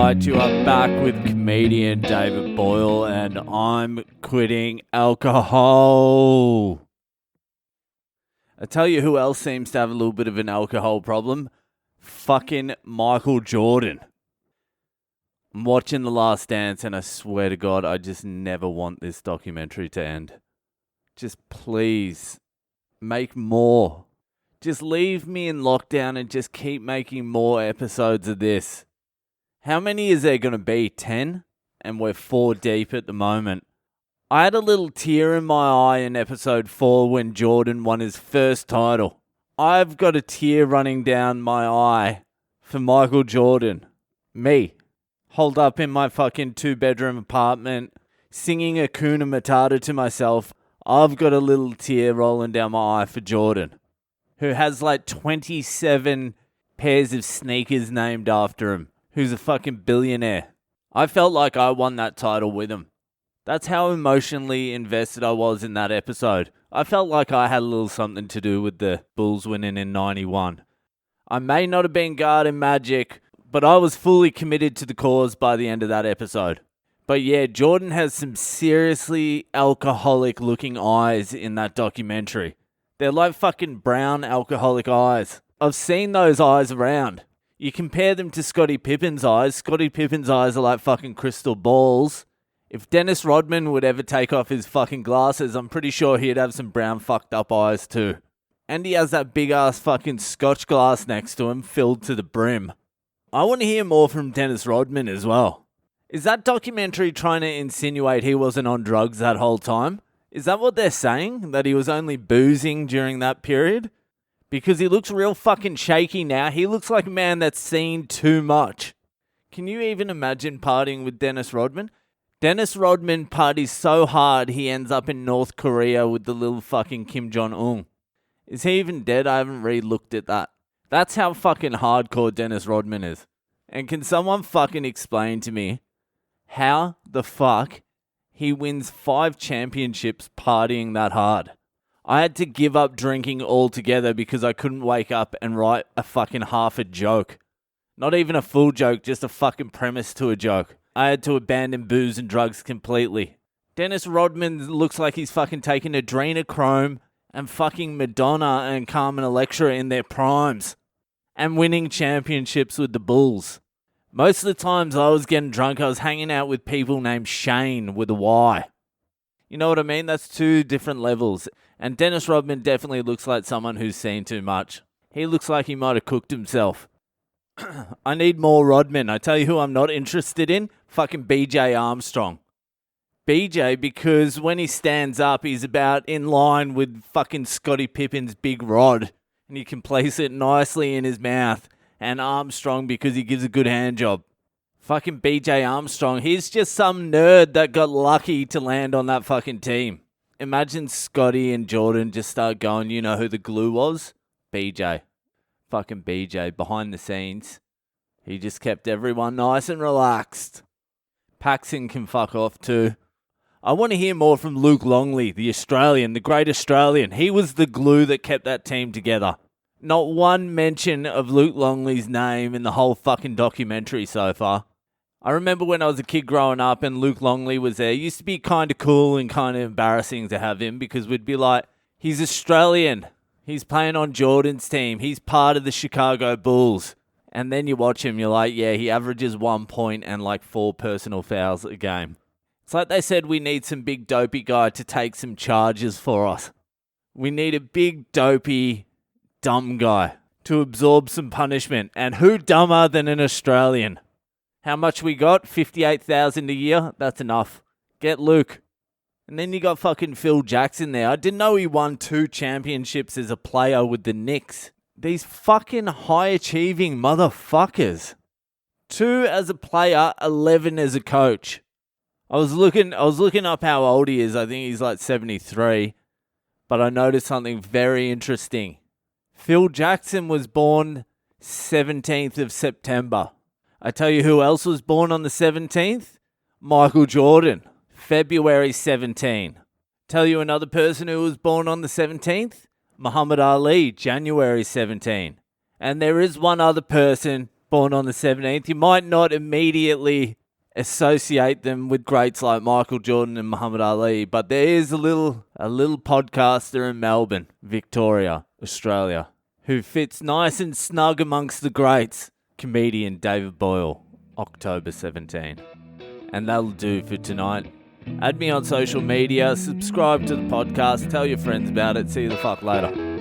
right, you are back with comedian David Boyle, and I'm quitting alcohol. I tell you who else seems to have a little bit of an alcohol problem. Fucking Michael Jordan. I'm watching The Last Dance, and I swear to God, I just never want this documentary to end. Just please, make more. Just leave me in lockdown and just keep making more episodes of this. How many is there going to be? 10? And we're 4 deep at the moment. I had a little tear in my eye in episode 4 when Jordan won his first title. I've got a tear running down my eye for Michael Jordan. Me. Holed up in my fucking 2-bedroom apartment, singing Hakuna Matata to myself. I've got a little tear rolling down my eye for Jordan, who has like 27 pairs of sneakers named after him, who's a fucking billionaire. I felt like I won that title with him. That's how emotionally invested I was in that episode. I felt like I had a little something to do with the Bulls winning in 91. I may not have been guarding Magic, but I was fully committed to the cause by the end of that episode. But yeah, Jordan has some seriously alcoholic looking eyes in that documentary. They're like fucking brown alcoholic eyes. I've seen those eyes around. You compare them to Scottie Pippen's eyes. Scottie Pippen's eyes are like fucking crystal balls. If Dennis Rodman would ever take off his fucking glasses, I'm pretty sure he'd have some brown fucked up eyes too. And he has that big ass fucking scotch glass next to him filled to the brim. I want to hear more from Dennis Rodman as well. Is that documentary trying to insinuate he wasn't on drugs that whole time? Is that what they're saying? That he was only boozing during that period? Because he looks real fucking shaky now. He looks like a man that's seen too much. Can you even imagine partying with Dennis Rodman? Dennis Rodman parties so hard he ends up in North Korea with the little fucking Kim Jong-un. Is he even dead? I haven't re-looked at that. That's how fucking hardcore Dennis Rodman is. And can someone fucking explain to me how the fuck he wins 5 championships partying that hard? I had to give up drinking altogether because I couldn't wake up and write a fucking half a joke. Not even a full joke, just a fucking premise to a joke. I had to abandon booze and drugs completely. Dennis Rodman looks like he's fucking taking adrenochrome and fucking Madonna and Carmen Electra in their primes and winning championships with the Bulls. Most of the times I was getting drunk, I was hanging out with people named Shane with a Y. You know what I mean? That's 2 different levels. And Dennis Rodman definitely looks like someone who's seen too much. He looks like he might have cooked himself. I need more Rodman. I tell you who I'm not interested in. Fucking BJ Armstrong. BJ, because when he stands up, he's about in line with fucking Scottie Pippen's big rod. And you can place it nicely in his mouth. And Armstrong because he gives a good hand job. Fucking BJ Armstrong. He's just some nerd that got lucky to land on that fucking team. Imagine Scotty and Jordan just start going, you know who the glue was? BJ. Fucking BJ behind the scenes. He just kept everyone nice and relaxed. Paxson can fuck off too. I want to hear more from Luke Longley, the Australian, the great Australian. He was the glue that kept that team together. Not one mention of Luke Longley's name in the whole fucking documentary so far. I remember when I was a kid growing up and Luke Longley was there. It used to be kind of cool and kind of embarrassing to have him because we'd be like, he's Australian. He's playing on Jordan's team. He's part of the Chicago Bulls. And then you watch him, you're like, yeah, he averages 1 point and like 4 personal fouls a game. It's like they said we need some big dopey guy to take some charges for us. We need a big dopey dumb guy to absorb some punishment. And who dumber than an Australian? How much we got? 58,000 a year? That's enough. Get Luke. And then you got fucking Phil Jackson there. I didn't know he won 2 championships as a player with the Knicks. These fucking high-achieving motherfuckers. 2 as a player, 11 as a coach. I was looking up how old he is. I think he's like 73. But I noticed something very interesting. Phil Jackson was born 17th of September. I tell you who else was born on the 17th? Michael Jordan, February 17. Tell you another person who was born on the 17th? Muhammad Ali, January 17. And there is one other person born on the 17th. You might not immediately associate them with greats like Michael Jordan and Muhammad Ali, but there is a little podcaster in Melbourne, Victoria, Australia, who fits nice and snug amongst the greats. Comedian David Boyle, October 17. And that'll do for tonight. Add me on social media, subscribe to the podcast, tell your friends about it. See you the fuck later.